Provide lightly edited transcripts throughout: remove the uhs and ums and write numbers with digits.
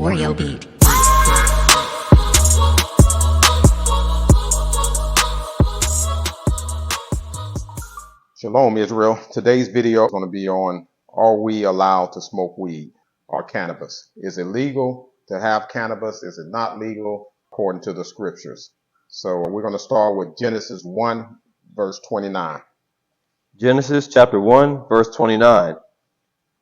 Oreo beat. Shalom, Israel. Today's video is going to be on, are we allowed to smoke weed or cannabis? Is it legal to have cannabis? Is it not legal according to the scriptures? So we're going to start with Genesis 1, verse 29. Genesis chapter 1, verse 29.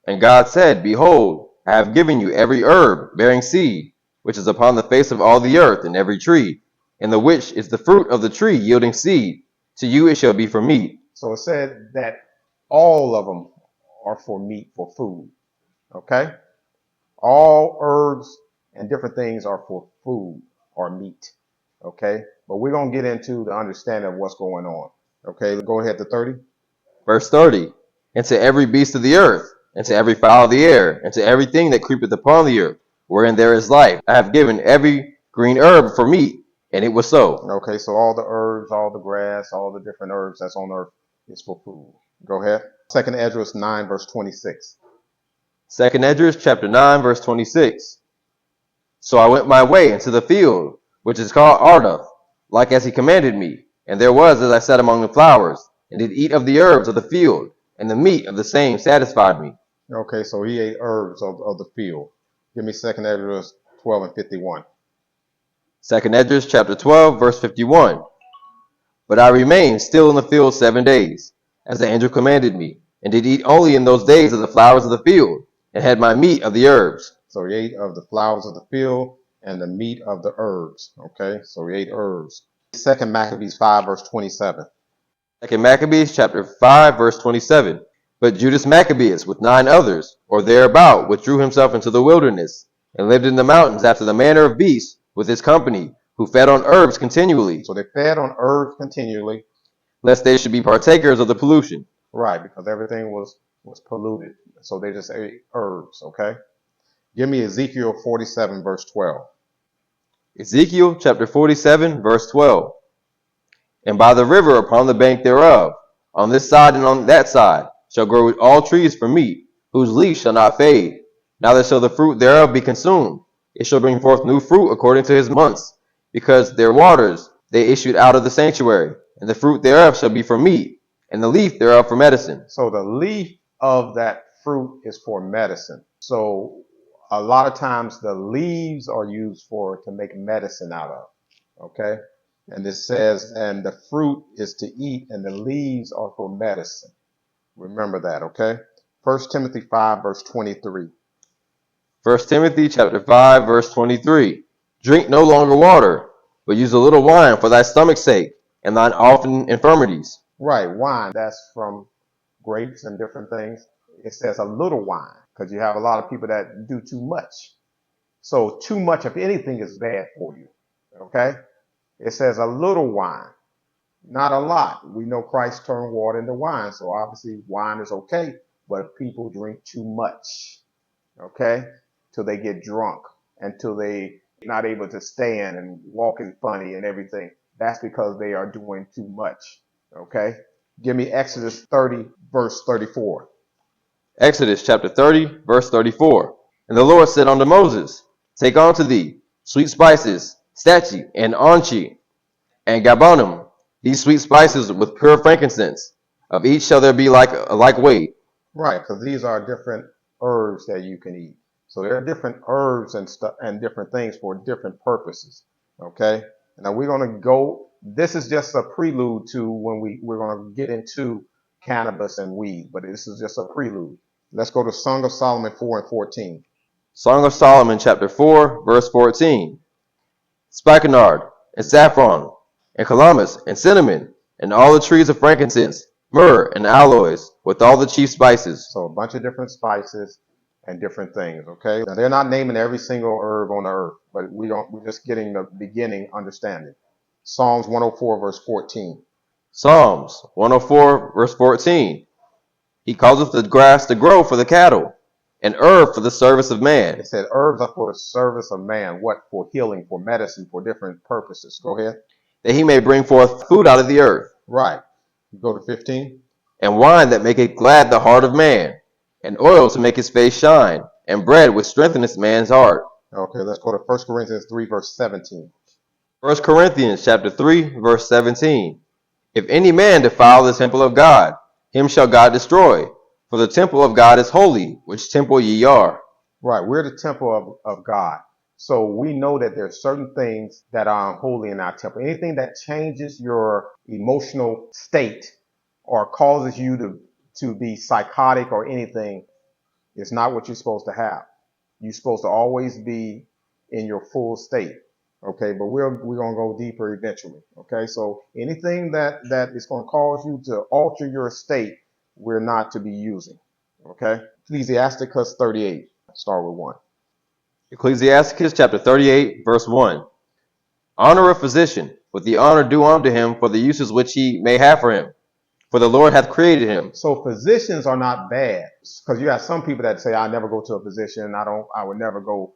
And God said, Behold, I have given you every herb bearing seed, which is upon the face of all the earth, and every tree, in the which is the fruit of the tree yielding seed. To you it shall be for meat. So it said that all of them are for meat, for food. Okay? All herbs and different things are for food or meat. Okay? But we're going to get into the understanding of what's going on. Okay? Go ahead to 30. Verse 30. And to every beast of the earth, and to every fowl of the air, and to everything that creepeth upon the earth, wherein there is life, I have given every green herb for meat. And it was so. Okay, so all the herbs, all the grass, all the different herbs that's on earth is for food. Go ahead. 2 Esdras 9, verse 26. 2 Esdras chapter 9, verse 26. So I went my way into the field, which is called Ardath, like as he commanded me. And there was, as I sat among the flowers, and did eat of the herbs of the field, and the meat of the same satisfied me. Okay, so he ate herbs of the field. Give me 2 Esdras 12 and 51. 2 Esdras chapter 12, verse 51. But I remained still in the field 7 days, as the angel commanded me, and did eat only in those days of the flowers of the field, and had my meat of the herbs. So he ate of the flowers of the field and the meat of the herbs. Okay, so he ate herbs. 2 Maccabees 5, verse 27. 2 Maccabees chapter 5, verse 27. But Judas Maccabeus with 9 others, or thereabout, withdrew himself into the wilderness, and lived in the mountains after the manner of beasts with his company, who fed on herbs continually. So they fed on herbs continually. Lest they should be partakers of the pollution. Right, because everything was polluted. So they just ate herbs, okay? Give me Ezekiel 47, verse 12. Ezekiel chapter 47, verse 12. And by the river upon the bank thereof, on this side and on that side, shall grow all trees for meat, whose leaves shall not fade, neither shall the fruit thereof be consumed. It shall bring forth new fruit according to his months, because their waters they issued out of the sanctuary, and the fruit thereof shall be for meat, and the leaf thereof for medicine. So the leaf of that fruit is for medicine. So a lot of times the leaves are used to make medicine out of, okay? And it says, and the fruit is to eat, and the leaves are for medicine. Remember that, okay? 1 Timothy 5, verse 23. 1 Timothy chapter 5, verse 23. Drink no longer water, but use a little wine for thy stomach's sake, and thine often infirmities. Right, wine, that's from grapes and different things. It says a little wine, because you have a lot of people that do too much. So too much of anything is bad for you, okay? It says a little wine, not a lot. We know Christ turned water into wine, so obviously wine is okay, but people drink too much, okay, till they get drunk, until they not able to stand and walking funny and everything. That's because they are doing too much, okay? Give me Exodus 30, verse 34. Exodus chapter 30, verse 34. And the Lord said unto Moses, Take unto thee sweet spices, stachy, and onchi, and gabanim, these sweet spices with pure frankincense. Of each shall there be a like weight. Right, because these are different herbs that you can eat. So there are different herbs and stuff and different things for different purposes. Okay. Now we're going to go. This is just a prelude to when we're going to get into cannabis and weed, but this is just a prelude. Let's go to Song of Solomon 4 and 14. Song of Solomon chapter 4, verse 14. Spikenard and saffron and calamus and cinnamon and all the trees of frankincense, myrrh and aloes with all the chief spices. So a bunch of different spices and different things, okay? Now they're not naming every single herb on the earth, but we're just getting the beginning understanding. Psalms 104 verse 14. Psalms 104 verse 14. He causeth the grass to grow for the cattle, and herb for the service of man. It said herbs are for the service of man. What? For healing, for medicine, for different purposes. Go ahead. That he may bring forth food out of the earth. Right. Go to 15. And wine that maketh glad the heart of man, and oil to make his face shine, and bread which strengtheneth man's heart. Okay, let's go to 1 Corinthians 3, verse 17. 1 Corinthians chapter 3, verse 17. If any man defile the temple of God, him shall God destroy. For the temple of God is holy, which temple ye are. Right, we're the temple of God. So we know that there's certain things that are unholy in our temple. Anything that changes your emotional state or causes you to be psychotic or anything is not what you're supposed to have. You're supposed to always be in your full state. Okay, but we're gonna go deeper eventually. Okay, so anything that is gonna cause you to alter your state, we're not to be using. Okay, Ecclesiasticus 38. Start with 1. Ecclesiasticus chapter 38, verse 1. Honor a physician, with the honor due unto him for the uses which he may have for him. For the Lord hath created him. So physicians are not bad, because you have some people that say, I never go to a physician. I would never go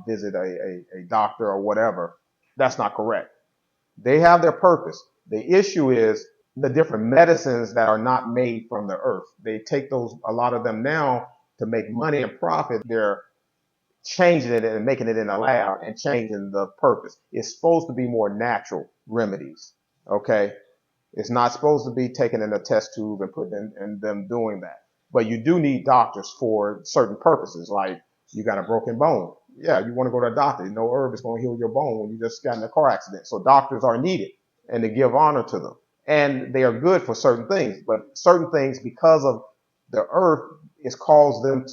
visit a doctor or whatever. That's not correct. They have their purpose. The issue is the different medicines that are not made from the earth. They take a lot of them now to make money and profit. They're changing it and making it in a lab and changing the purpose. It's supposed to be more natural remedies. Okay. It's not supposed to be taken in a test tube and put in them doing that. But you do need doctors for certain purposes, like you got a broken bone. Yeah, you want to go to a doctor. No herb is going to heal your bone when you just got in a car accident. So doctors are needed and to give honor to them. And they are good for certain things, but certain things, because of the earth, it's caused them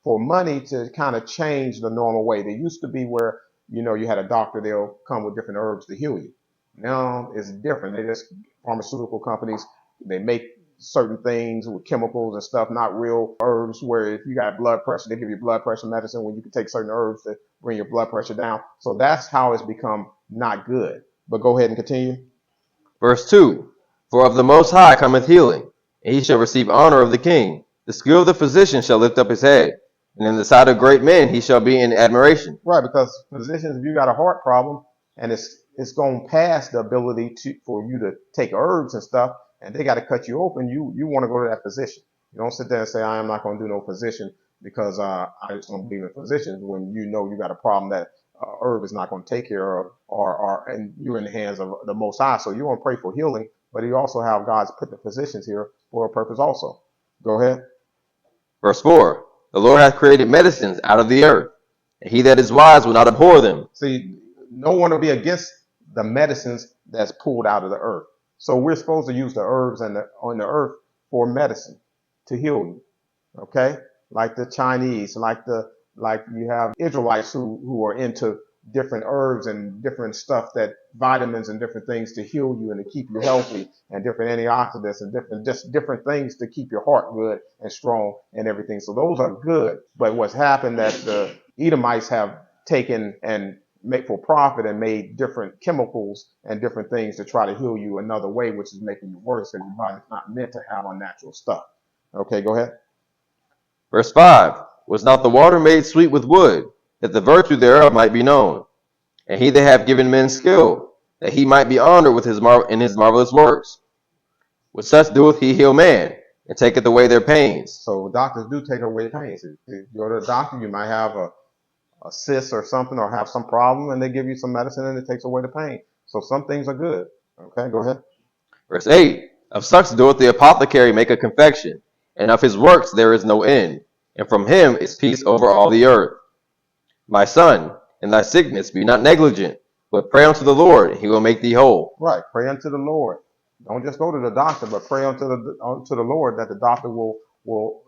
for money to kind of change the normal way. They used to be where, you had a doctor, they'll come with different herbs to heal you. Now it's different. They just pharmaceutical companies, they make certain things with chemicals and stuff, not real herbs, where if you got blood pressure, they give you blood pressure medicine when you can take certain herbs to bring your blood pressure down. So that's how it's become not good. But go ahead and continue. Verse 2. For of the Most High cometh healing, and he shall receive honor of the king. The skill of the physician shall lift up his head, and in the sight of great men he shall be in admiration. Right, because physicians, if you got a heart problem and it's going past the ability for you to take herbs and stuff, and they got to cut you open, you want to go to that physician. You don't sit there and say, I am not going to do no physician because I just don't believe in physicians, when you know you got a problem that herb is not going to take care of, and you're in the hands of the Most High. So you want to pray for healing, but you also have God's put the physicians here for a purpose also. Go ahead. Verse 4. The Lord hath created medicines out of the earth, and he that is wise will not abhor them. See, no one will be against the medicines that's pulled out of the earth. So we're supposed to use the herbs on the earth for medicine to heal you. Okay? Like the Chinese, like you have Israelites who are into different herbs and different stuff, that vitamins and different things to heal you and to keep you healthy, and different antioxidants and different things to keep your heart good and strong and everything. So those are good. But what's happened that the Edomites have taken and make for profit and made different chemicals and different things to try to heal you another way, which is making you worse, because your body's not meant to have unnatural stuff. Okay, go ahead. Verse 5. Was not the water made sweet with wood, that the virtue thereof might be known? And he that hath given men skill, that he might be honored with in his marvelous works. With such doeth he heal man, and taketh away their pains. So doctors do take away pains. If you go to the doctor, you might have a cyst or something, or have some problem, and they give you some medicine and it takes away the pain. So some things are good. Okay, go ahead. Verse 8. Of such doeth the apothecary make a confection, and of his works there is no end, and from him is peace over all the earth. My son, in thy sickness be not negligent, but pray unto the Lord, and he will make thee whole. Right, pray unto the Lord. Don't just go to the doctor, but pray unto the Lord, that the doctor will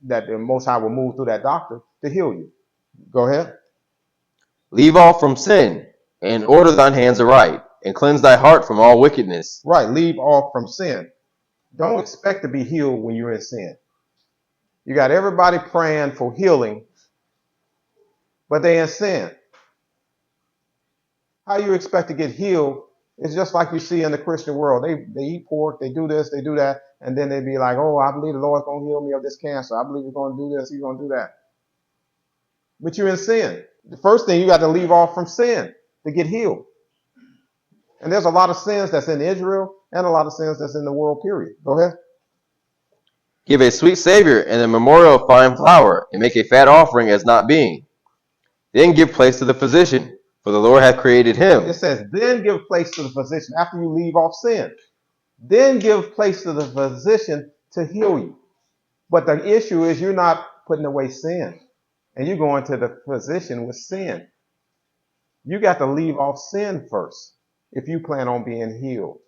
that the Most High will move through that doctor to heal you. Go ahead. Leave off from sin, and order thine hands aright, and cleanse thy heart from all wickedness. Right, leave off from sin. Don't expect to be healed when you're in sin. You got everybody praying for healing, but they in sin. How you expect to get healed? It's just like you see in the Christian world. They eat pork, they do this, they do that, and then they be like, oh, I believe the Lord's going to heal me of this cancer. I believe He's going to do this, He's going to do that. But you're in sin. The first thing, you got to leave off from sin to get healed. And there's a lot of sins that's in Israel and a lot of sins that's in the world, period. Go ahead. Give a sweet Savior and a memorial of fine flour, and make a fat offering as not being. Then give place to the physician, for the Lord hath created him. It says, then give place to the physician after you leave off sin. Then give place to the physician to heal you. But the issue is you're not putting away sin. And you're going to the physician with sin. You got to leave off sin first if you plan on being healed.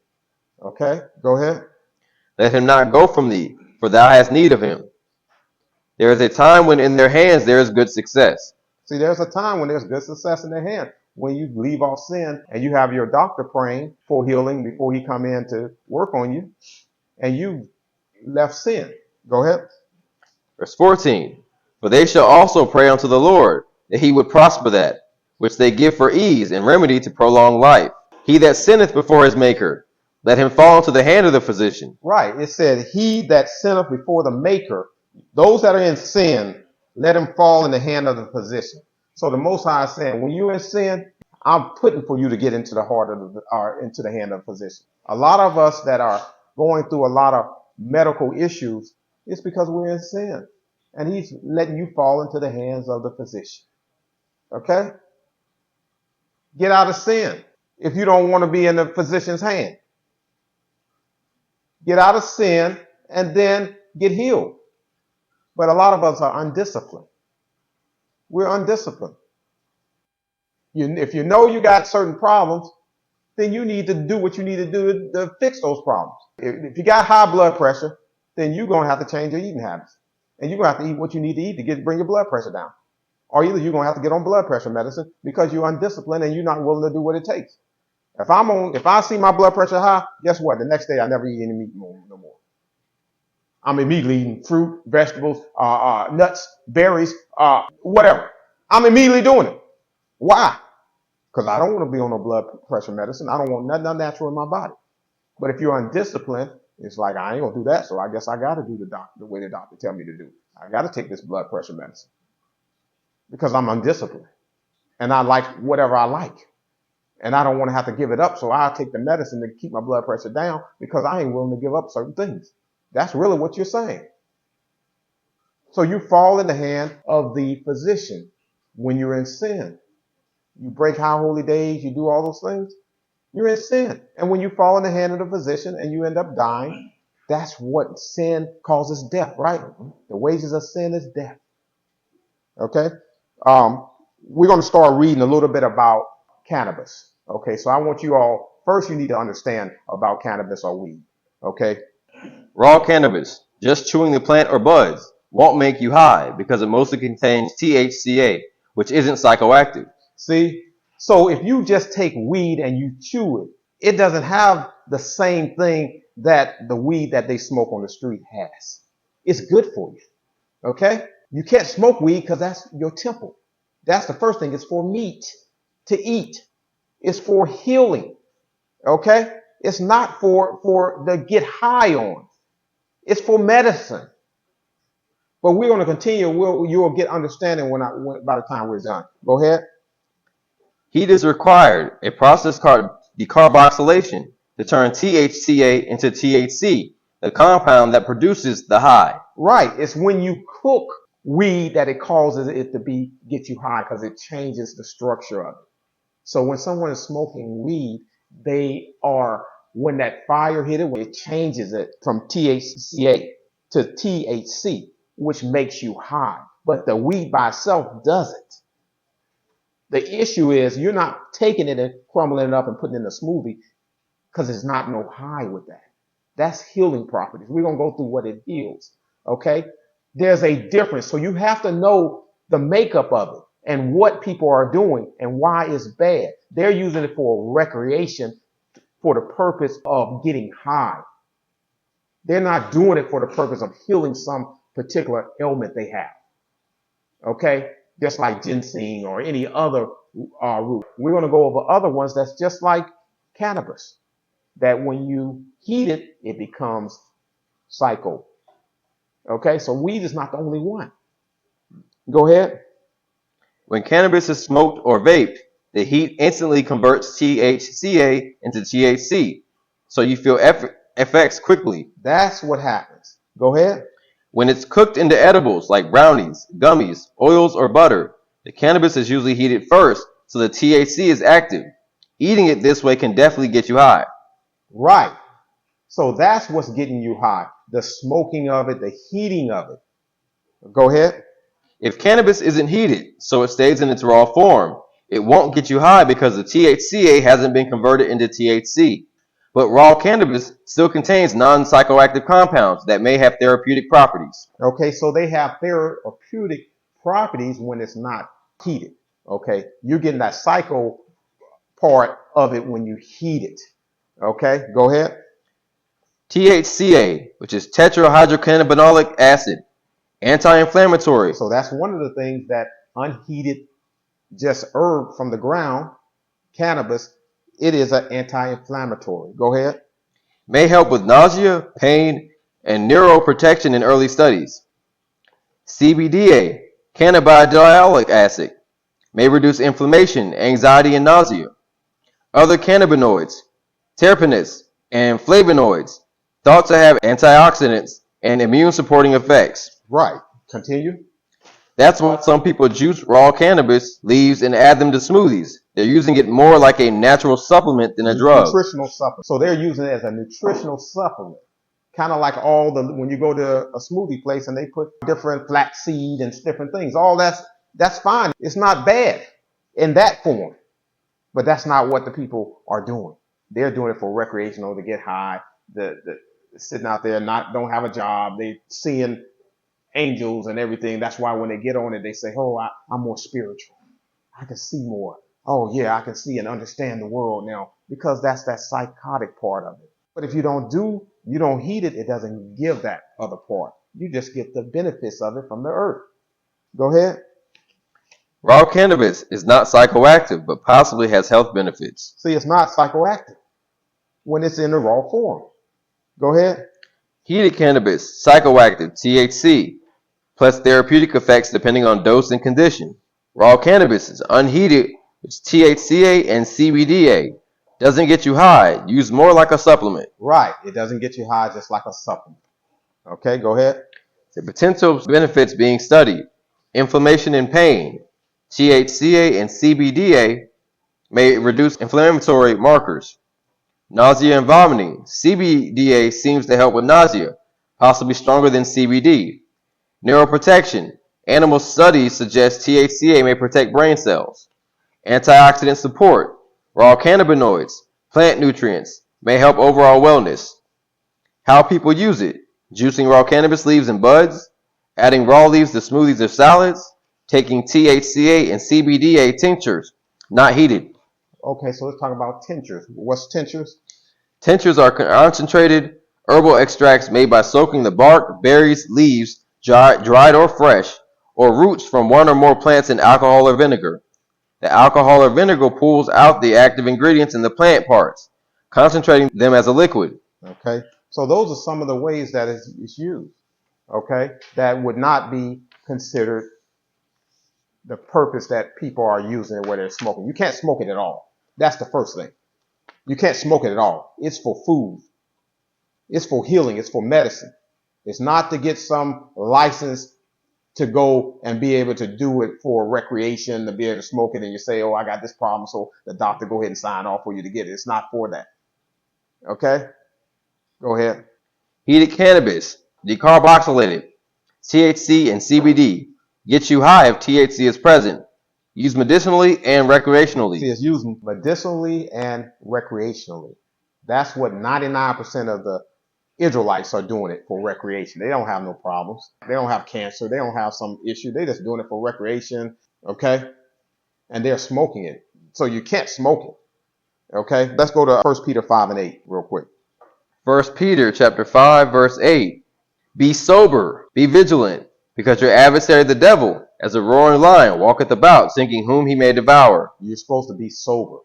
Okay? Go ahead. Let him not go from thee, for thou hast need of him. There is a time when in their hands there is good success. See, there's a time when there's good success in their hand. When you leave off sin and you have your doctor praying for healing before he come in to work on you, and you left sin. Go ahead. Verse 14. For they shall also pray unto the Lord, that he would prosper that, which they give for ease and remedy to prolong life. He that sinneth before his Maker, let him fall into the hand of the physician. Right. It said, he that sinneth before the Maker, those that are in sin, let him fall in the hand of the physician. So the Most High is saying, when you're in sin, I'm putting for you to get into the heart of into the hand of the physician. A lot of us that are going through a lot of medical issues, it's because we're in sin. And he's letting you fall into the hands of the physician. Okay? Get out of sin if you don't want to be in the physician's hand. Get out of sin and then get healed. But a lot of us are undisciplined. We're undisciplined. If you know you got certain problems, then you need to do what you need to do to fix those problems. If you got high blood pressure, then you're going to have to change your eating habits. And you're going to have to eat what you need to eat to bring your blood pressure down. Or either you're going to have to get on blood pressure medicine because you're undisciplined and you're not willing to do what it takes. If I see my blood pressure high, guess what? The next day I never eat any meat no more. I'm immediately eating fruit, vegetables, nuts, berries, whatever. I'm immediately doing it. Why? Because I don't want to be on no blood pressure medicine. I don't want nothing unnatural in my body. But if you're undisciplined, it's like, I ain't going to do that. So I guess I got to do the way the doctor tell me to do. I got to take this blood pressure medicine because I'm undisciplined and I like whatever I like. And I don't want to have to give it up. So I'll take the medicine to keep my blood pressure down because I ain't willing to give up certain things. That's really what you're saying. So you fall in the hand of the physician when you're in sin. You break high holy days, you do all those things, you're in sin. And when you fall in the hand of the physician and you end up dying, that's what sin causes death, right? The wages of sin is death. Okay? We're going to start reading a little bit about cannabis. Okay, so I want you all, first you need to understand about cannabis or weed. Okay? Raw cannabis, just chewing the plant or buds, won't make you high because it mostly contains THCA, which isn't psychoactive. See? So if you just take weed and you chew it, it doesn't have the same thing that the weed that they smoke on the street has. It's good for you. Okay? You can't smoke weed because that's your temple. That's the first thing. It's for meat to eat. It's for healing. Okay? It's not for to get high on. It's for medicine. But we're going to continue. You'll get understanding by the time we're done. Go ahead. Heat is required, a process called decarboxylation, to turn THCA into THC, the compound that produces the high. Right. It's when you cook weed that it causes it to get you high because it changes the structure of it. So when someone is smoking weed, when that fire hit it changes it from THCA to THC, which makes you high. But the weed by itself doesn't. The issue is you're not taking it and crumbling it up and putting it in a smoothie because it's not no high with that. That's healing properties. We're going to go through what it heals. Okay? There's a difference. So you have to know the makeup of it and what people are doing and why it's bad. They're using it for recreation for the purpose of getting high. They're not doing it for the purpose of healing some particular ailment they have. Okay? Just like ginseng or any other root. We're going to go over other ones that's just like cannabis. That when you heat it, it becomes psycho. Okay? So weed is not the only one. Go ahead. When cannabis is smoked or vaped, the heat instantly converts THCA into THC, so you feel effects quickly. That's what happens. Go ahead. When it's cooked into edibles like brownies, gummies, oils, or butter, The cannabis is usually heated first, so the THC is active. Eating it this way can definitely get you high. Right. So that's what's getting you high. The smoking of it, the heating of it. Go ahead. If cannabis isn't heated, so it stays in its raw form, it won't get you high because the THCA hasn't been converted into THC. But raw cannabis still contains non-psychoactive compounds that may have therapeutic properties. Okay, so they have therapeutic properties when it's not heated. Okay, you're getting that psycho part of it when you heat it. Okay, go ahead. THCA, which is tetrahydrocannabinolic acid, anti-inflammatory. So that's one of the things that unheated, just herb from the ground, cannabis, it is an anti-inflammatory. Go ahead. May help with nausea, pain, and neuroprotection in early studies. CBDA, cannabidiolic acid, may reduce inflammation, anxiety, and nausea. Other cannabinoids, terpenoids, and flavonoids, thought to have antioxidants and immune supporting effects. Right. Continue. That's why some people juice raw cannabis leaves and add them to smoothies. They're using it more like a natural supplement than a drug. Nutritional supplement. So they're using it as a nutritional supplement. Kind of like when you go to a smoothie place and they put different flaxseed and different things. All that's fine. It's not bad in that form. But that's not what the people are doing. They're doing it for recreational, to get high, the sitting out there, don't have a job. They seeing angels and everything. That's why when they get on it, they say, "Oh, I'm more spiritual. I can see more. Oh yeah, I can see and understand the world now," because that's that psychotic part of it. But if you don't heat it, it doesn't give that other part. You just get the benefits of it from the earth. Go ahead. Raw cannabis is not psychoactive, but possibly has health benefits. See, it's not psychoactive when it's in the raw form. Go ahead. Heated cannabis, psychoactive, THC, plus therapeutic effects depending on dose and condition. Raw cannabis is unheated, which is THCA and CBDA. Doesn't get you high, used more like a supplement. Right. It doesn't get you high, just like a supplement. Okay, go ahead. The potential benefits being studied: inflammation and pain. THCA and CBDA may reduce inflammatory markers. Nausea and vomiting. CBDA seems to help with nausea, possibly stronger than CBD. Neuroprotection. Animal studies suggest THCA may protect brain cells. Antioxidant support. Raw cannabinoids, plant nutrients, may help overall wellness. How people use it: juicing raw cannabis leaves and buds, adding raw leaves to smoothies or salads, taking THCA and CBDA tinctures, not heated. Okay, so let's talk about tinctures. What's tinctures? Tinctures are concentrated herbal extracts made by soaking the bark, berries, leaves, dried or fresh, or roots from one or more plants in alcohol or vinegar. The alcohol or vinegar pulls out the active ingredients in the plant parts, concentrating them as a liquid. Okay, so those are some of the ways that it's used. Okay, that would not be considered the purpose that people are using it where they're smoking. You can't smoke it at all. That's the first thing. You can't smoke it at all. It's for food. It's for healing. It's for medicine. It's not to get some license to go and be able to do it for recreation, to be able to smoke it and you say, "Oh, I got this problem, so the doctor go ahead and sign off for you to get it." It's not for that. Okay? Go ahead. Heated cannabis, decarboxylated, THC and CBD, gets you high if THC is present. Used medicinally and recreationally. See, it's used medicinally and recreationally. That's what 99% of the Israelites are doing it for recreation. They don't have no problems. They don't have cancer. They don't have some issue. They're just doing it for recreation, okay? And they're smoking it. So you can't smoke it, okay? Let's go to 1 Peter 5 and 8 real quick. 1 Peter chapter 5, verse 8. Be sober, be vigilant, because your adversary the devil, as a roaring lion, walketh about, seeking whom he may devour. You're supposed to be sober.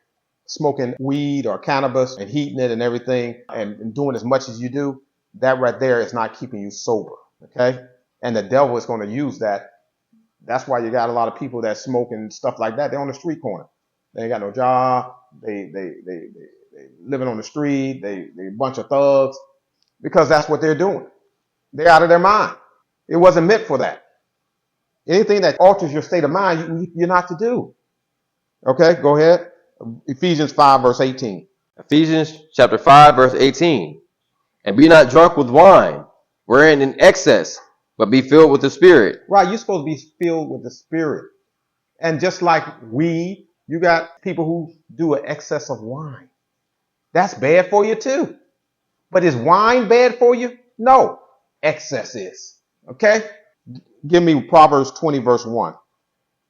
Smoking weed or cannabis and heating it and everything and doing as much as you do, that right there is not keeping you sober, okay? And the devil is going to use that. That's why you got a lot of people that smoke and stuff like that. They're on the street corner. They ain't got no job. They living on the street. They a bunch of thugs because that's what they're doing. They're out of their mind. It wasn't meant for that. Anything that alters your state of mind, you're not to do. Okay, go ahead. Ephesians 5, verse 18. Ephesians chapter 5, verse 18. And be not drunk with wine, wherein in excess, but be filled with the Spirit. Right, you're supposed to be filled with the Spirit. And just like weed, you got people who do an excess of wine. That's bad for you too. But is wine bad for you? No. Excess is. Okay? Give me Proverbs 20, verse 1.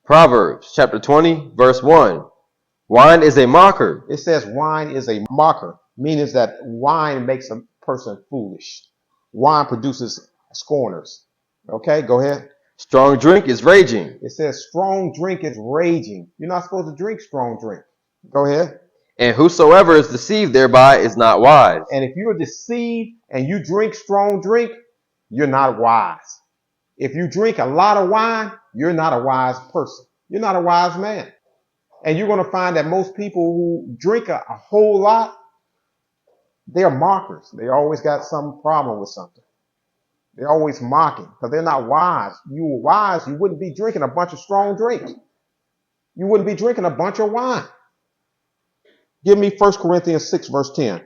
Proverbs chapter 20, verse 1. Wine is a mocker. It says wine is a mocker, meaning that wine makes a person foolish. Wine produces scorners. Okay, go ahead. Strong drink is raging. It says strong drink is raging. You're not supposed to drink strong drink. Go ahead. And whosoever is deceived thereby is not wise. And if you're deceived and you drink strong drink, you're not wise. If you drink a lot of wine, you're not a wise person. You're not a wise man. And you're going to find that most people who drink a whole lot, they're mockers. They always got some problem with something. They're always mocking because they're not wise. You were wise, you wouldn't be drinking a bunch of strong drinks. You wouldn't be drinking a bunch of wine. Give me 1 Corinthians 6, verse 10.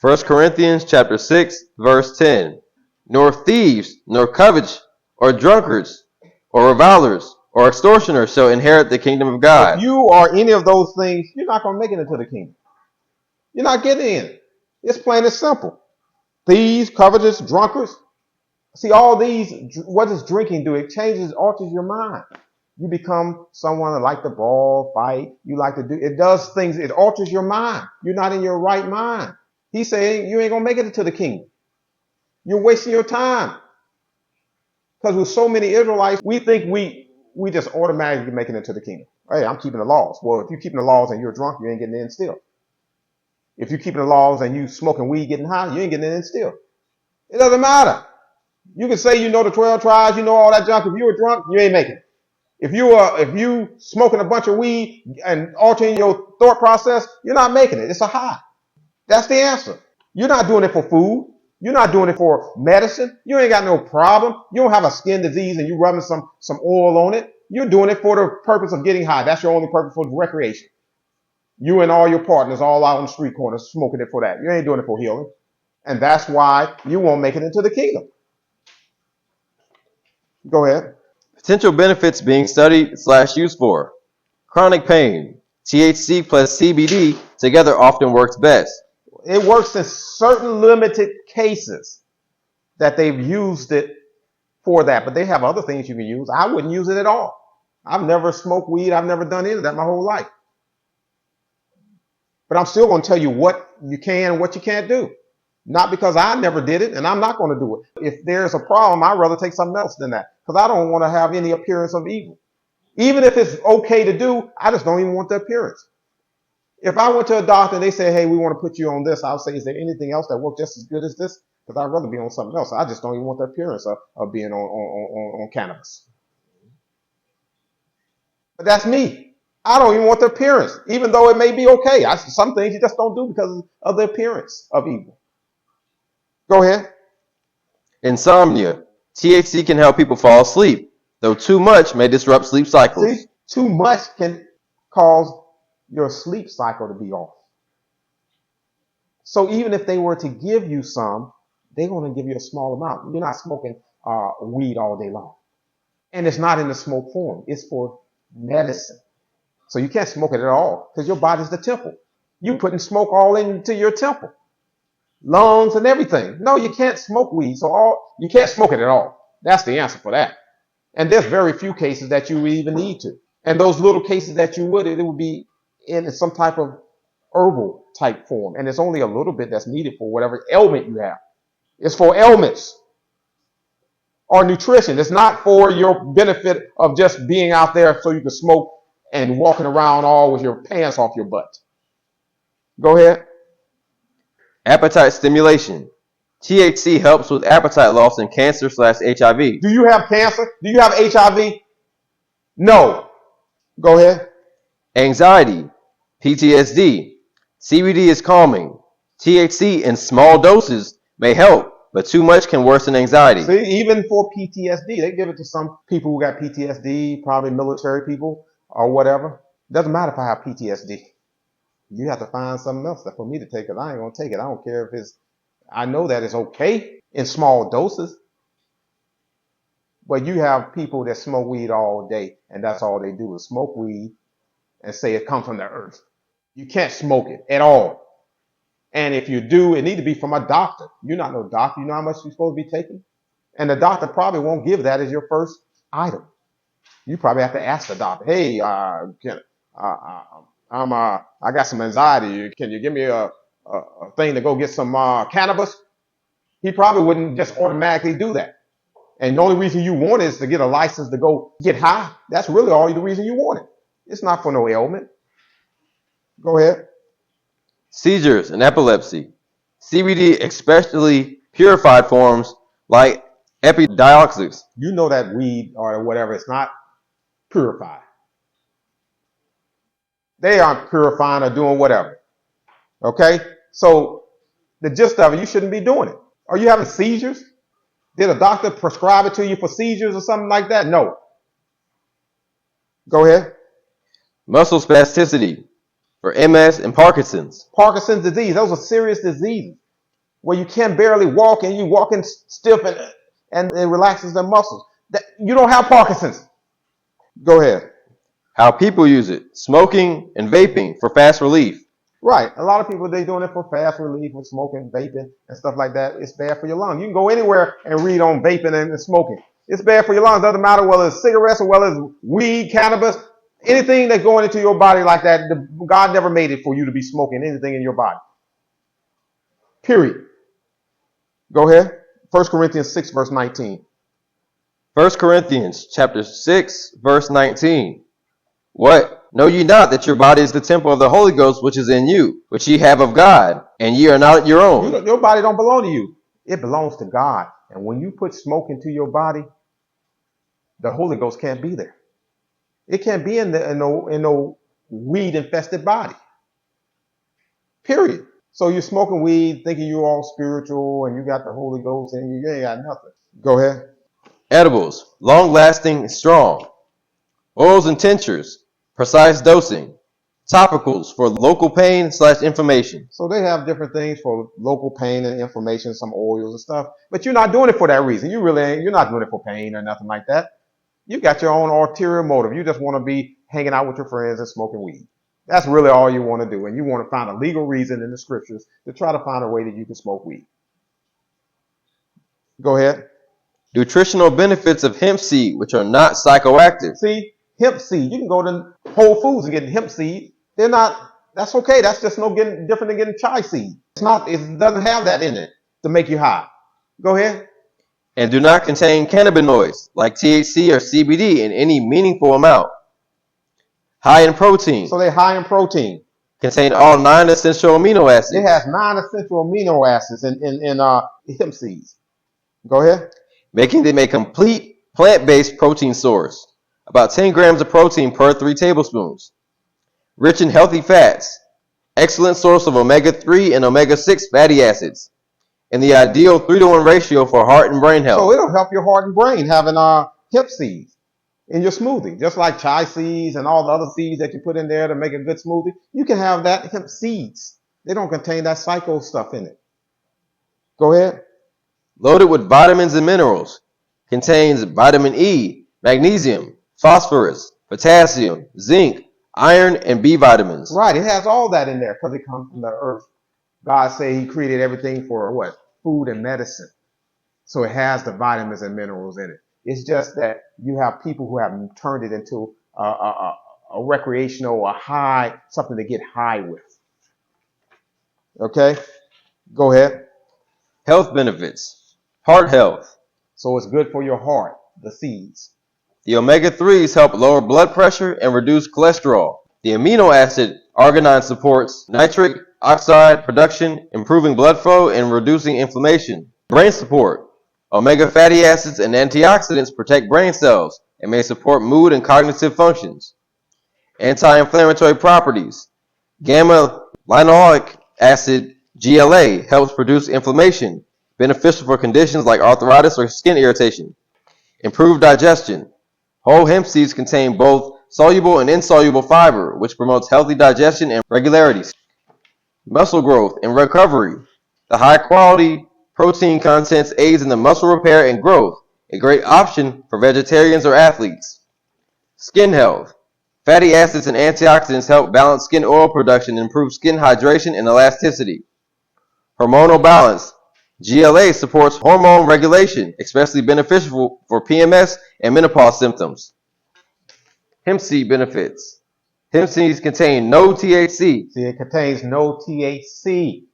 1 Corinthians chapter 6, verse 10. Nor thieves, nor covetous, or drunkards, or revilers, or extortioners shall inherit the kingdom of God. If you are any of those things, you're not going to make it into the kingdom. You're not getting in. It's plain and simple. Thieves, covetous, drunkards. See, all these, what does drinking do? It alters your mind. You become someone that like to brawl, fight. You like to do, it does things, it alters your mind. You're not in your right mind. He's saying you ain't going to make it into the kingdom. You're wasting your time. Because with so many Israelites, we think we just automatically make it into the kingdom. Hey, I'm keeping the laws. Well, if you're keeping the laws and you're drunk, you ain't getting in still. If you're keeping the laws and you smoking weed, getting high, you ain't getting in still. It doesn't matter. You can say you know the 12 tribes, you know all that junk. If you were drunk, you ain't making it. If you smoking a bunch of weed and altering your thought process, you're not making it. It's a high. That's the answer. You're not doing it for food. You're not doing it for medicine. You ain't got no problem. You don't have a skin disease and you rubbing some oil on it. You're doing it for the purpose of getting high. That's your only purpose for recreation. You and all your partners all out on the street corners smoking it for that. You ain't doing it for healing. And that's why you won't make it into the kingdom. Go ahead. Potential benefits being studied / used for. Chronic pain. THC plus CBD together often works best. It works in certain limited cases that they've used it for that, but they have other things you can use. I wouldn't use it at all. I've never smoked weed. I've never done any of that my whole life. But I'm still going to tell you what you can and what you can't do. Not because I never did it, and I'm not going to do it. If there's a problem, I'd rather take something else than that, because I don't want to have any appearance of evil. Even if it's okay to do, I just don't even want the appearance. If I went to a doctor and they say, hey, we want to put you on this, I'll say, is there anything else that works just as good as this? Because I'd rather be on something else. I just don't even want the appearance of being on cannabis. But that's me. I don't even want the appearance, even though it may be okay. Some things you just don't do because of the appearance of evil. Go ahead. Insomnia. THC can help people fall asleep, though too much may disrupt sleep cycles. See, too much can cause your sleep cycle to be off. So even if they were to give you some, they're going to give you a small amount. You're not smoking weed all day long. And it's not in the smoke form. It's for medicine. So you can't smoke it at all because your body's the temple. You're putting smoke all into your temple. Lungs and everything. No, you can't smoke weed. So you can't smoke it at all. That's the answer for that. And there's very few cases that you would even need to. And those little cases that you would, it would be in some type of herbal type form. And it's only a little bit that's needed for whatever ailment you have. It's for ailments or nutrition. It's not for your benefit of just being out there so you can smoke and walking around all with your pants off your butt. Go ahead. Appetite stimulation. THC helps with appetite loss in cancer / HIV. Do you have cancer? Do you have HIV? No. Go ahead. Anxiety. PTSD. CBD is calming. THC in small doses may help, but too much can worsen anxiety. See, even for PTSD, they give it to some people who got PTSD, probably military people or whatever. Doesn't matter if I have PTSD. You have to find something else for me to take it. I ain't gonna take it. I don't care if it's. I know that it's okay in small doses, but you have people that smoke weed all day, and that's all they do is smoke weed and say it comes from the earth. You can't smoke it at all. And if you do, it need to be from a doctor. You're not no doctor. You know how much you're supposed to be taking? And the doctor probably won't give that as your first item. You probably have to ask the doctor, hey, I got some anxiety. Can you give me a thing to go get some cannabis? He probably wouldn't just automatically do that. And the only reason you want it is to get a license to go get high. That's really all the reason you want it. It's not for no ailment. Go ahead. Seizures and epilepsy. CBD, especially purified forms like epidioxys. You know that weed or whatever, it's not purified. They aren't purifying or doing whatever. Okay? So the gist of it, you shouldn't be doing it. Are you having seizures? Did a doctor prescribe it to you for seizures or something like that? No. Go ahead. Muscle spasticity for MS and Parkinson's. Parkinson's disease, those are serious diseases where you can barely walk and you walking stiff and it relaxes the muscles. You don't have Parkinson's. Go ahead. How people use it. Smoking and vaping for fast relief. Right. A lot of people, they doing it for fast relief with smoking, vaping, and stuff like that. It's bad for your lungs. You can go anywhere and read on vaping and smoking. It's bad for your lungs. Doesn't matter whether it's cigarettes or whether it's weed, cannabis, anything that's going into your body like that. God never made it for you to be smoking anything in your body. Period. Go ahead. 1 Corinthians 6, verse 19. 1 Corinthians chapter 6, verse 19. What? Know ye not that your body is the temple of the Holy Ghost which is in you, which ye have of God, and ye are not your own? Your body don't belong to you. It belongs to God. And when you put smoke into your body, the Holy Ghost can't be there. It can't be in no weed-infested body. Period. So you're smoking weed, thinking you're all spiritual, and you got the Holy Ghost, and you ain't got nothing. Go ahead. Edibles, long-lasting and strong. Oils and tinctures, precise dosing. Topicals for local pain/inflammation. So they have different things for local pain and inflammation, some oils and stuff. But you're not doing it for that reason. You really ain't. You're not doing it for pain or nothing like that. You got your own ulterior motive. You just want to be hanging out with your friends and smoking weed. That's really all you want to do. And you want to find a legal reason in the scriptures to try to find a way that you can smoke weed. Go ahead. Nutritional benefits of hemp seed, which are not psychoactive. See, hemp seed. You can go to Whole Foods and get hemp seed. They're not, that's okay. That's just no getting different than getting chai seed. It's not, it doesn't have that in it to make you high. Go ahead. And do not contain cannabinoids like THC or CBD in any meaningful amount. High in protein. So they're high in protein. Contain all 9 essential amino acids. It has 9 essential amino acids in hemp seeds. Go ahead. Making them a complete plant-based protein source. About 10 grams of protein per 3 tablespoons. Rich in healthy fats. Excellent source of omega-3 and omega-6 fatty acids. And the ideal 3-to-1 ratio for heart and brain health. So it'll help your heart and brain having hemp seeds in your smoothie. Just like chai seeds and all the other seeds that you put in there to make a good smoothie. You can have that hemp seeds. They don't contain that psycho stuff in it. Go ahead. Loaded with vitamins and minerals. Contains vitamin E, magnesium, phosphorus, potassium, zinc, iron, and B vitamins. Right. It has all that in there because it comes from the earth. God said he created everything for what? Food and medicine. So it has the vitamins and minerals in it. It's just that you have people who have turned it into a recreational, a high, something to get high with. Okay? Go ahead. Health benefits. Heart health. So it's good for your heart, the seeds. The omega-3s help lower blood pressure and reduce cholesterol. The amino acid arginine supports nitric oxide production, improving blood flow and reducing inflammation. Brain support. Omega fatty acids and antioxidants protect brain cells and may support mood and cognitive functions. Anti-inflammatory properties. Gamma linoleic acid, GLA, helps reduce inflammation beneficial for conditions like arthritis or skin irritation. Improved digestion. Whole hemp seeds contain both soluble and insoluble fiber, which promotes healthy digestion and regularity. Muscle growth and recovery. The high-quality protein content aids in the muscle repair and growth, a great option for vegetarians or athletes. Skin health. Fatty acids and antioxidants help balance skin oil production and improve skin hydration and elasticity. Hormonal balance. GLA supports hormone regulation, especially beneficial for PMS and menopause symptoms. Hemp seed benefits. Hemp seeds contain no THC, See, it contains no THC.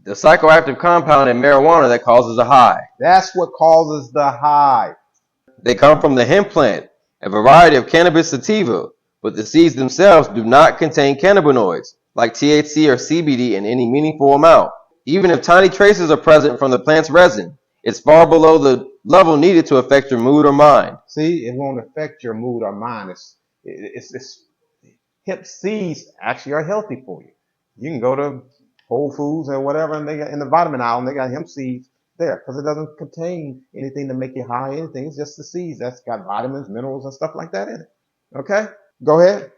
the psychoactive compound in marijuana that causes a high. That's what causes the high. They come from the hemp plant, a variety of cannabis sativa, but the seeds themselves do not contain cannabinoids, like THC or CBD in any meaningful amount. Even if tiny traces are present from the plant's resin, it's far below the level needed to affect your mood or mind. See, it won't affect your mood or mind. It's hemp seeds actually are healthy for you. You can go to Whole Foods or whatever, and they got in the vitamin aisle, and they got hemp seeds there because it doesn't contain anything to make you high. Anything. It's just the seeds that's got vitamins, minerals, and stuff like that in it. Okay, go ahead.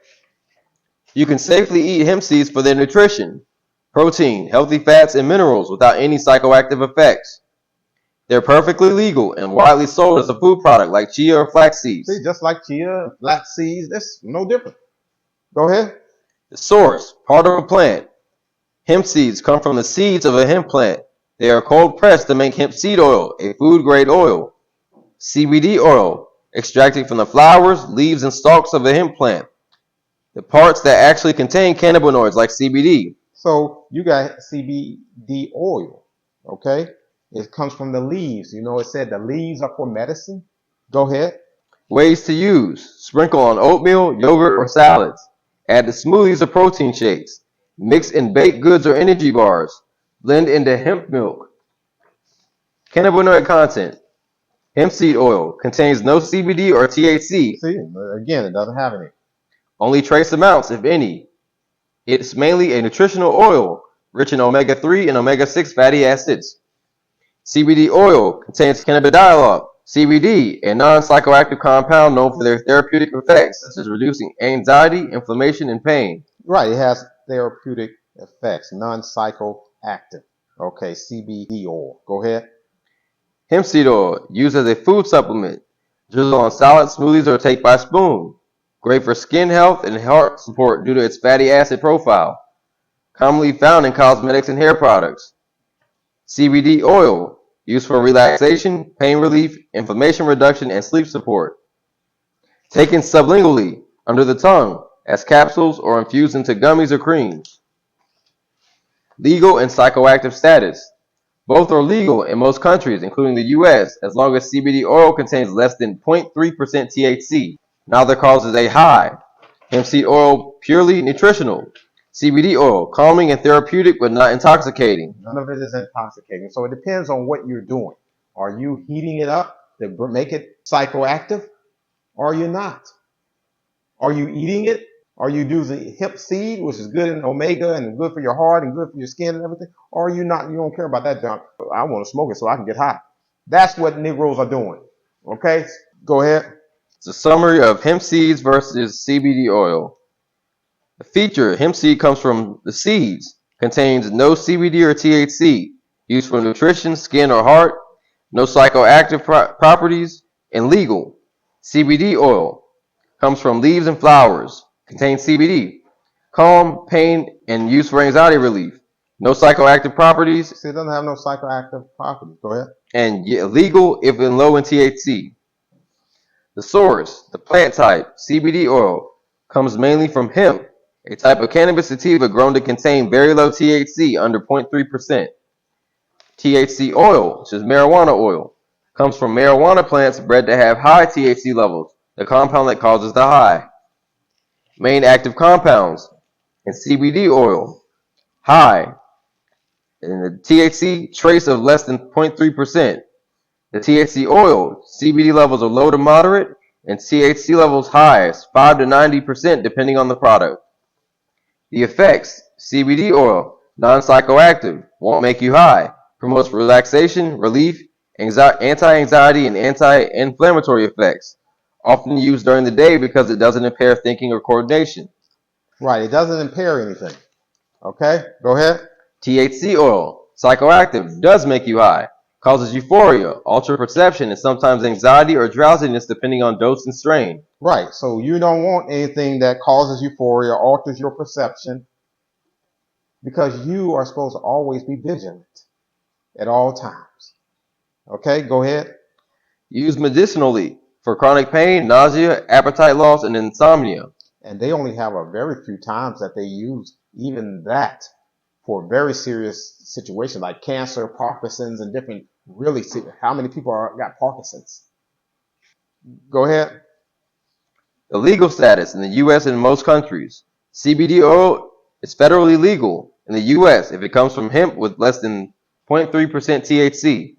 You can safely eat hemp seeds for their nutrition, protein, healthy fats, and minerals without any psychoactive effects. They're perfectly legal and widely sold as a food product like chia or flax seeds. See, just like chia, flax seeds, that's no different. Go ahead. The source, part of a plant. Hemp seeds come from the seeds of a hemp plant. They are cold pressed to make hemp seed oil, a food-grade oil. CBD oil, extracted from the flowers, leaves, and stalks of a hemp plant. The parts that actually contain cannabinoids like CBD. So you got CBD oil, okay? It comes from the leaves. You know, it said the leaves are for medicine. Go ahead. Ways to use. Sprinkle on oatmeal, yogurt, or salads. Add to smoothies or protein shakes. Mix in baked goods or energy bars. Blend into hemp milk. Cannabinoid content. Hemp seed oil contains no CBD or THC. See, again, it doesn't have any. Only trace amounts, if any. It's mainly a nutritional oil, rich in omega-3 and omega-6 fatty acids. CBD oil contains cannabidiol, CBD, a non-psychoactive compound known for their therapeutic effects, such as reducing anxiety, inflammation, and pain. Right, it has therapeutic effects, non-psychoactive. Okay, CBD oil. Go ahead. Hemp seed oil, used as a food supplement, drizzle on salads, smoothies, or take by spoon. Great for skin health and heart support due to its fatty acid profile. Commonly found in cosmetics and hair products. CBD oil, used for relaxation, pain relief, inflammation reduction, and sleep support. Taken sublingually, under the tongue, as capsules or infused into gummies or creams. Legal and psychoactive status. Both are legal in most countries, including the U.S., as long as CBD oil contains less than 0.3% THC. Neither causes a high. Hemp seed oil, purely nutritional. CBD oil, calming and therapeutic but not intoxicating. None of it is intoxicating. So it depends on what you're doing. Are you heating it up to make it psychoactive? Or are you not? Are you eating it? Are you using hemp seed, which is good in omega and good for your heart and good for your skin and everything? Or are you not? You don't care about that junk. I want to smoke it so I can get high. That's what Negroes are doing. Okay? Go ahead. It's a summary of hemp seeds versus CBD oil. The feature, hemp seed comes from the seeds, contains no CBD or THC, used for nutrition, skin, or heart, no psychoactive properties, and legal. CBD oil comes from leaves and flowers, contains CBD, calm, pain, and used for anxiety relief. No psychoactive properties. See, it doesn't have no psychoactive properties. Go ahead. And legal if in low in THC. The source, the plant type, CBD oil, comes mainly from hemp, a type of cannabis sativa grown to contain very low THC under 0.3%. THC oil, which is marijuana oil, comes from marijuana plants bred to have high THC levels, the compound that causes the high. Main active compounds in CBD oil, high, and the THC trace of less than 0.3%. The THC oil, CBD levels are low to moderate, and THC levels high, 5 to 90% depending on the product. The effects, CBD oil, non-psychoactive, won't make you high, promotes relaxation, relief, anti-anxiety, and anti-inflammatory effects, often used during the day because it doesn't impair thinking or coordination. Right. It doesn't impair anything. Okay, go ahead. THC oil, psychoactive, does make you high, causes euphoria, altered perception, and sometimes anxiety or drowsiness depending on dose and strain. Right. So you don't want anything that causes euphoria, alters your perception, because you are supposed to always be vigilant at all times. Okay, go ahead. Used medicinally for chronic pain, nausea, appetite loss, and insomnia. And they only have a very few times that they use even that for very serious situations like cancer, Parkinson's, and different really serious. How many people got Parkinson's? Go ahead. The legal status in the U.S. and most countries. CBD oil is federally legal in the U.S. if it comes from hemp with less than 0.3% THC.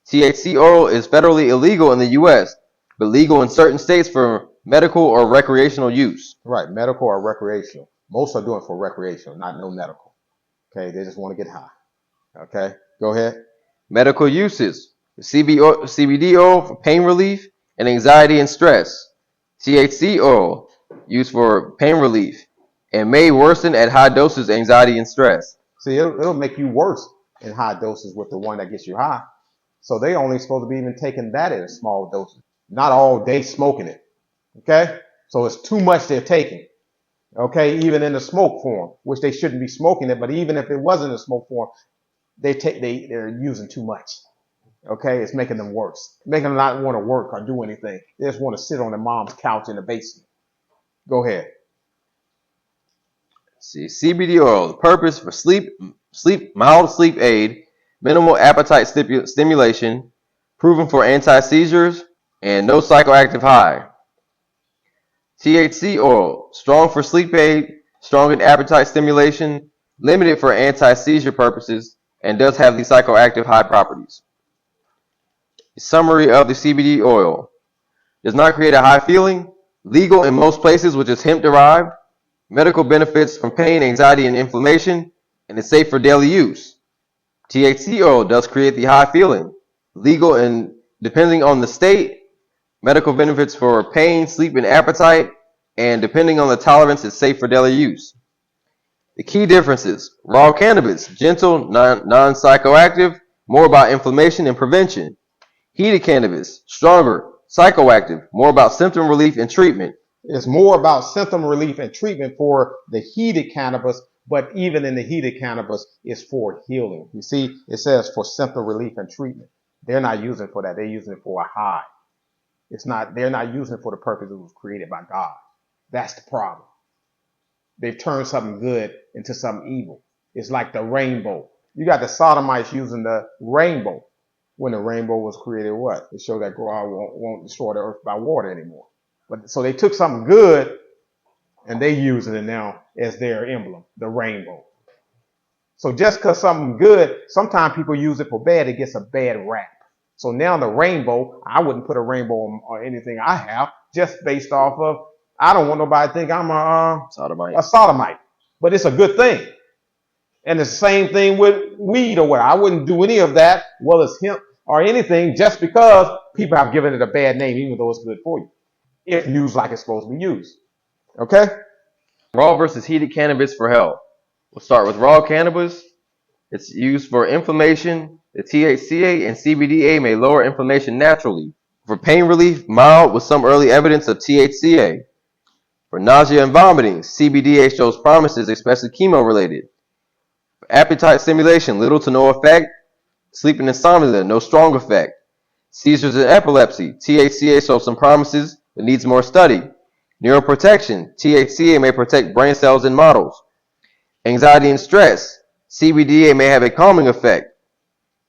THC oil is federally illegal in the U.S., but legal in certain states for medical or recreational use. Right, medical or recreational. Most are doing it for recreational, not no medical. Okay, they just want to get high. Okay, go ahead. Medical uses. CBD oil for pain relief and anxiety and stress. THC oil used for pain relief and may worsen at high doses anxiety and stress. See, it'll make you worse in high doses with the one that gets you high. So they only supposed to be even taking that in small doses, not all day smoking it. Okay, so it's too much they're taking. Okay, even in the smoke form, which they shouldn't be smoking it, but even if it wasn't in smoke form, they're using too much. Okay, it's making them worse, making them not want to work or do anything. They just want to sit on their mom's couch in the basement. Go ahead. See, CBD oil, the purpose for mild sleep aid, minimal appetite stimulation, proven for anti-seizures, and no psychoactive high. THC oil, strong for sleep aid, strong in appetite stimulation, limited for anti-seizure purposes, and does have the psychoactive high properties. Summary of the CBD oil. Does not create a high feeling, legal in most places which is hemp derived, medical benefits from pain, anxiety, and inflammation, and is safe for daily use. THC oil does create the high feeling, legal and depending on the state, medical benefits for pain, sleep, and appetite, and depending on the tolerance, is safe for daily use. The key differences: raw cannabis, gentle, non-psychoactive, more about inflammation and prevention. Heated cannabis, stronger, psychoactive, more about symptom relief and treatment. It's more about symptom relief and treatment for the heated cannabis, but even in the heated cannabis, it's for healing. You see, it says for symptom relief and treatment. They're not using it for that. They're using it for a high. They're not using it for the purpose it was created by God. That's the problem. They've turned something good into something evil. It's like the rainbow. You got the sodomites using the rainbow when the rainbow was created. What? To show that God won't destroy the earth by water anymore. But so they took something good and they using it now as their emblem, the rainbow. So just because something good, sometimes people use it for bad, it gets a bad rap. So now the rainbow, I wouldn't put a rainbow on anything I have just based off of, I don't want nobody to think I'm a sodomite. But it's a good thing. And it's the same thing with weed or what. I wouldn't do any of that, well as hemp or anything, just because people have given it a bad name, even though it's good for you. It's used like it's supposed to be used. Okay? Raw versus heated cannabis for health. We'll start with raw cannabis. It's used for inflammation. The THCA and CBDA may lower inflammation naturally. For pain relief, mild with some early evidence of THCA. For nausea and vomiting, CBDA shows promises, especially chemo-related. For appetite stimulation, little to no effect. Sleep and insomnia, no strong effect. Seizures and epilepsy, THCA shows some promises, but needs more study. Neuroprotection, THCA may protect brain cells in models. Anxiety and stress, CBDA may have a calming effect.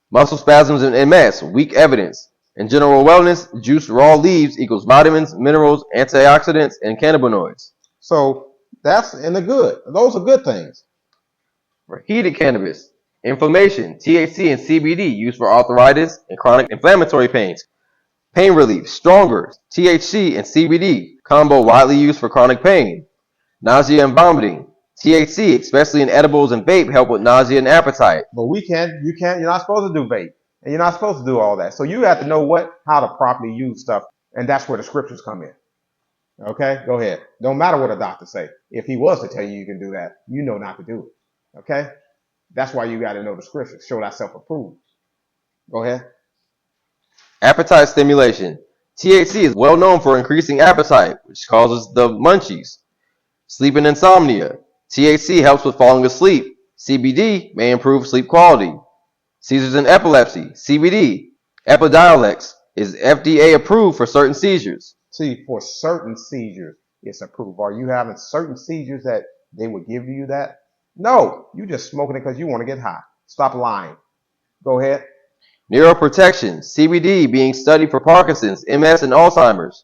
Muscle spasms and MS, weak evidence. In general wellness, juiced raw leaves equals vitamins, minerals, antioxidants, and cannabinoids. So that's in the good. Those are good things. For heated cannabis, inflammation, THC and CBD used for arthritis and chronic inflammatory pains. Pain relief, stronger, THC and CBD combo widely used for chronic pain. Nausea and vomiting, THC, especially in edibles and vape, help with nausea and appetite. But you're not supposed to do vape. And you're not supposed to do all that. So you have to know how to properly use stuff. And that's where the scriptures come in. Okay, go ahead. Don't matter what a doctor say. If he was to tell you you can do that, you know not to do it. Okay, that's why you got to know the scriptures. Show thyself approved. Go ahead. Appetite stimulation. THC is well known for increasing appetite, which causes the munchies. Sleep and insomnia. THC helps with falling asleep. CBD may improve sleep quality. Seizures and epilepsy. CBD. Epidiolex is FDA approved for certain seizures. See, for certain seizures, it's approved. Are you having certain seizures that they would give you that? No, you just smoking it because you want to get high. Stop lying. Go ahead. Neuroprotection. CBD being studied for Parkinson's, MS, and Alzheimer's.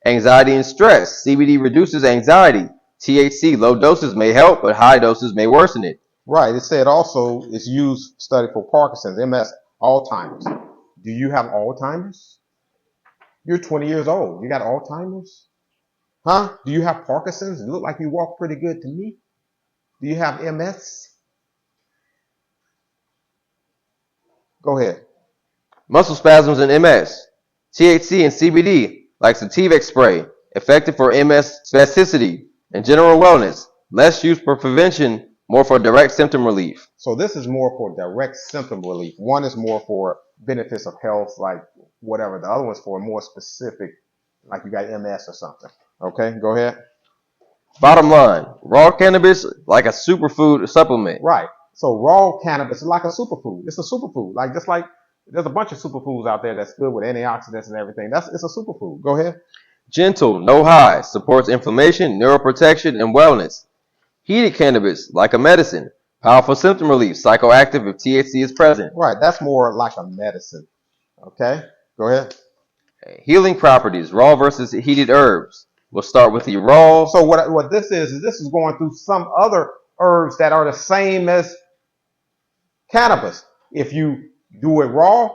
Anxiety and stress. CBD reduces anxiety. THC, low doses may help, but high doses may worsen it. Right. It said also it's used studied for Parkinson's, MS, Alzheimer's. Do you have Alzheimer's? You're 20 years old. You got Alzheimer's? Huh? Do you have Parkinson's? You look like you walk pretty good to me. Do you have MS? Go ahead. Muscle spasms and MS. THC and CBD, like sativa spray, effective for MS spasticity and general wellness. Less used for prevention, more for direct symptom relief. So this is more for direct symptom relief. One is more for benefits of health, like whatever. The other one's for more specific, like you got MS or something. Okay, go ahead. Bottom line, raw cannabis like a superfood supplement. Right. So raw cannabis is like a superfood. It's a superfood. Just like there's a bunch of superfoods out there that's good with antioxidants and everything. It's a superfood. Go ahead. Gentle, no high, supports inflammation, neuroprotection, and wellness. Heated cannabis, like a medicine, powerful symptom relief, psychoactive if THC is present. Right, that's more like a medicine. Okay, go ahead. Healing properties, raw versus heated herbs. We'll start with the raw. So what this is going through some other herbs that are the same as cannabis. If you do it raw,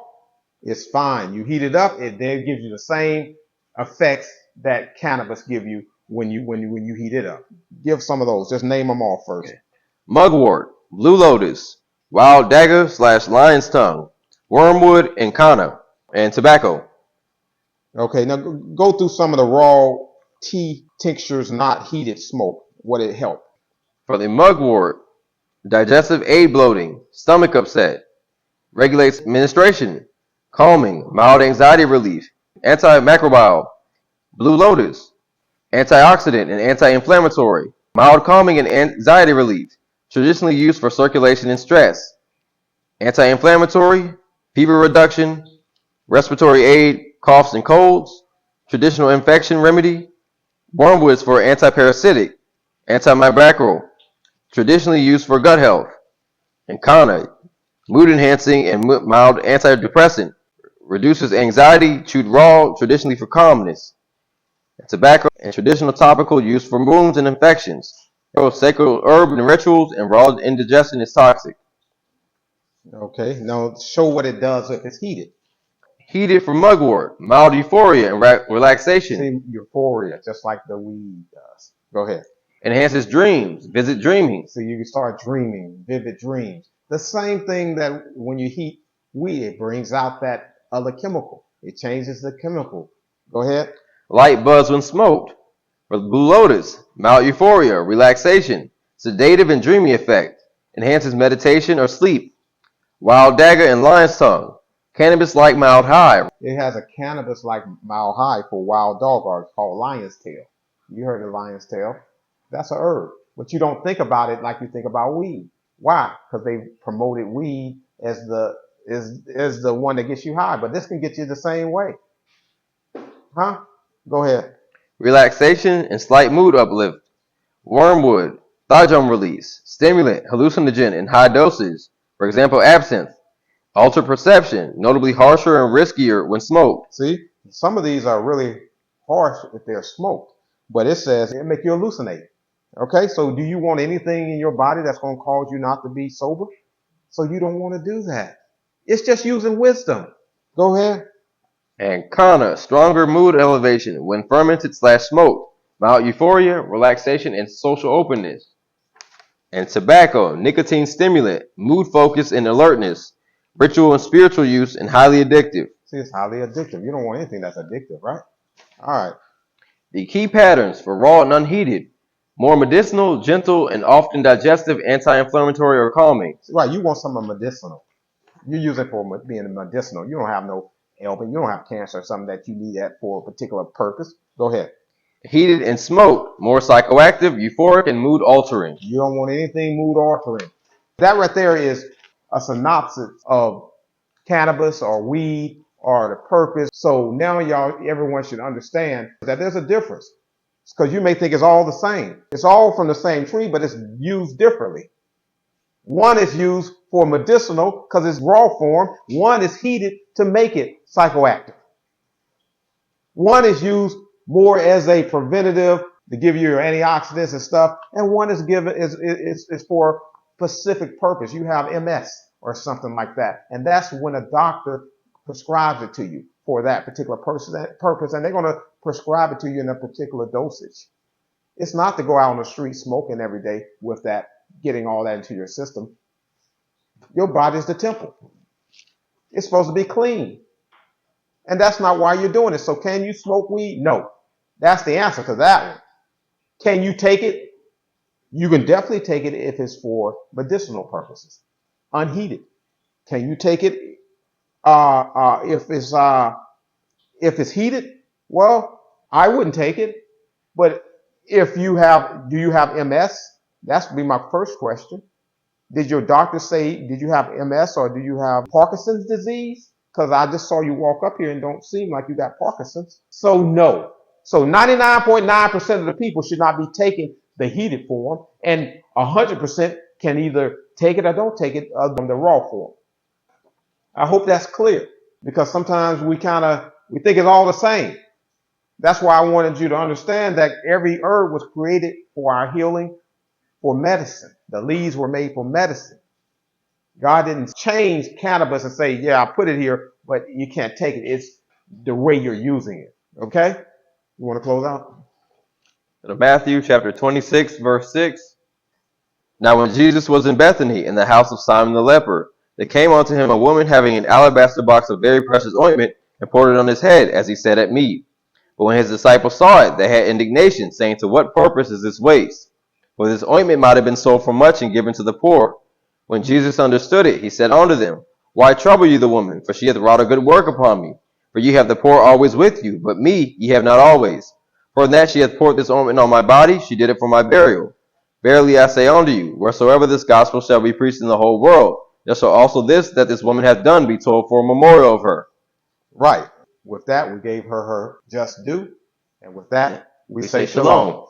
it's fine. You heat it up, it then gives you the same effects that cannabis give you when you heat it up. Give some of those. Just name them all first. Okay. Mugwort, blue lotus, wild dagger / lion's tongue, wormwood, and canna, and tobacco. Okay, now go through some of the raw tea tinctures, not heated smoke. What it help? For the mugwort, digestive aid bloating, stomach upset, regulates menstruation, calming, mild anxiety relief, antimicrobial. Blue lotus, antioxidant and anti-inflammatory, mild calming and anxiety relief, traditionally used for circulation and stress. Anti-inflammatory, fever reduction, respiratory aid, coughs and colds, traditional infection remedy. Wormwoods for antiparasitic, antimicrobial, traditionally used for gut health. And canna, mood enhancing and mild antidepressant, reduces anxiety, chewed raw, traditionally for calmness. Tobacco and traditional topical used for wounds and infections. Sacred herb and rituals, and raw indigestion is toxic. Okay, now show what it does if it's heated. Heated for mugwort, mild euphoria and relaxation. See, euphoria, just like the weed does. Go ahead. Enhances dreams, vivid dreaming. So you can start dreaming, vivid dreams. The same thing that when you heat weed, it brings out that other chemical. It changes the chemical. Go ahead. Light buzz when smoked. For blue lotus, mild euphoria, relaxation, sedative and dreamy effect. Enhances meditation or sleep. Wild dagger and lion's tongue. Cannabis-like mild high. It has a cannabis-like mild high for wild dog, or it's called lion's tail. You heard of lion's tail. That's a herb. But you don't think about it like you think about weed. Why? Because they promoted weed as the one that gets you high. But this can get you the same way. Huh? Go ahead. Relaxation and slight mood uplift. Wormwood, thiazide release, stimulant, hallucinogen in high doses. For example, absinthe. Alter perception, notably harsher and riskier when smoked. See, some of these are really harsh if they're smoked, but it says it make you hallucinate. Okay, so do you want anything in your body that's going to cause you not to be sober? So you don't want to do that. It's just using wisdom. Go ahead. And canna, stronger mood elevation when fermented / smoked. Mild euphoria, relaxation, and social openness. And tobacco, nicotine stimulant, mood focus and alertness, ritual and spiritual use, and highly addictive. See, it's highly addictive. You don't want anything that's addictive, right? All right. The key patterns for raw and unheated, more medicinal, gentle, and often digestive, anti-inflammatory, or calming. Right. You want something medicinal. You use it for being medicinal. You don't have no ailment. You don't have cancer or something that you need that for a particular purpose. Go ahead. Heated and smoked, more psychoactive, euphoric, and mood altering. You don't want anything mood altering. That right there is a synopsis of cannabis or weed or the purpose. So now everyone should understand that there's a difference, because you may think it's all the same. It's all from the same tree, but it's used differently. One is used for medicinal because it's raw form. One is heated to make it psychoactive. One is used more as a preventative to give you your antioxidants and stuff, and one is given is for specific purpose. You have MS or something like that, and that's when a doctor prescribes it to you for that particular purpose, and they're going to prescribe it to you in a particular dosage. It's not to go out on the street smoking every day with that, getting all that into your system. Your body is the temple. It's supposed to be clean. And that's not why you're doing it. So can you smoke weed? No. That's the answer to that one. Can you take it? You can definitely take it if it's for medicinal purposes, unheated. Can you take it if it's heated? Well, I wouldn't take it. But do you have MS? That's would be my first question. Did your doctor say, did you have MS or do you have Parkinson's disease? Because I just saw you walk up here and don't seem like you got Parkinson's. So no. So 99.9% of the people should not be taking the heated form, and 100% can either take it or don't take it other than the raw form. I hope that's clear, because sometimes we think it's all the same. That's why I wanted you to understand that every herb was created for our healing, for medicine. The leaves were made for medicine. God didn't change cannabis and say, yeah, I put it here, but you can't take it. It's the way you're using it. Okay? You want to close out? Matthew chapter 26, verse 6. Now when Jesus was in Bethany, in the house of Simon the leper, there came unto him a woman having an alabaster box of very precious ointment, and poured it on his head, as he sat at meat. But when his disciples saw it, they had indignation, saying, To what purpose is this waste? For this ointment might have been sold for much and given to the poor. When Jesus understood it, he said unto them, Why trouble you the woman? For she hath wrought a good work upon me. For ye have the poor always with you, but me ye have not always. For in that she hath poured this ointment on my body, she did it for my burial. Verily I say unto you, wheresoever this gospel shall be preached in the whole world, there shall also this that this woman hath done be told for a memorial of her. Right. With that, we gave her just due. And with that, we say shalom.